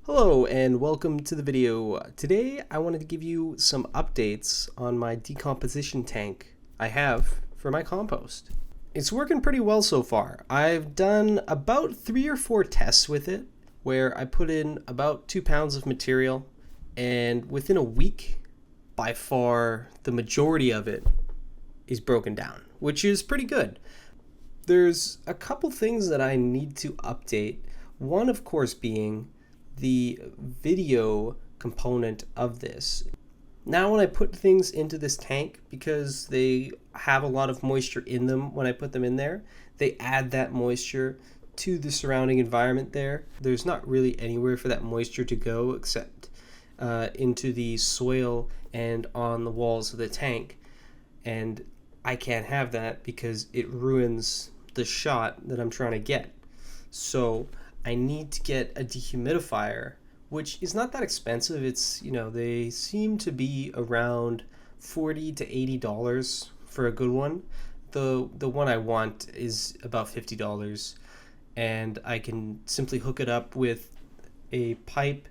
Hello and welcome to the video. Today I wanted to give you some updates on my decomposition tank I have for my compost. It's working pretty well so far. I've done about 3 or 4 tests with it where I put in about 2 pounds of material, and within a week by far the majority of it is broken down, which is pretty good. There's a couple things that I need to update. One, of course, being the video component of this. Now when I put things into this tank, because they have a lot of moisture in them when I put them in there, they add that moisture to the surrounding environment there. There's not really anywhere for that moisture to go except into the soil and on the walls of the tank. And I can't have that because it ruins the shot that I'm trying to get. So I need to get a dehumidifier, which is not that expensive. It's, they seem to be around $40 to $80 for a good one. The one I want is about $50, and I can simply hook it up with a pipe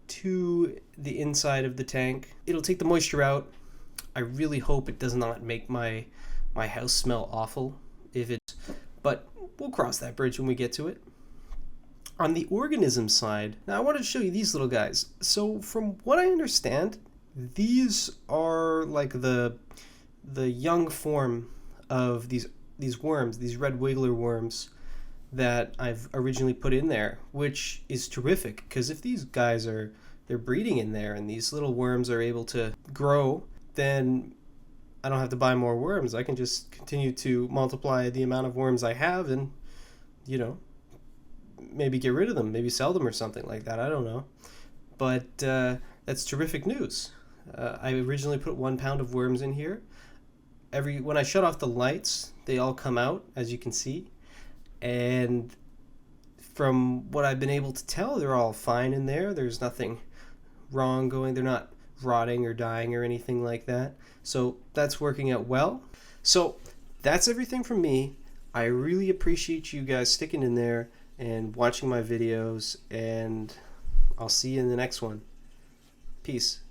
to the inside of the tank. It'll take the moisture out. I really hope it does not make my house smell awful but we'll cross that bridge when we get to it. On the organism side, now I wanted to show you these little guys. So from what I understand, these are like the young form of these worms, these red wiggler worms that I've originally put in there, which is terrific because if these guys they're breeding in there and these little worms are able to grow, then I don't have to buy more worms. I can just continue to multiply the amount of worms I have and, maybe get rid of them, maybe sell them or something like that. I don't know. But that's terrific news. I originally put 1 pound of worms in here. When I shut off the lights, they all come out, as you can see. And from what I've been able to tell, they're all fine in there. There's nothing wrong going. They're not rotting or dying or anything like that. So that's working out well. So that's everything from me. I really appreciate you guys sticking in there and watching my videos, and I'll see you in the next one. Peace.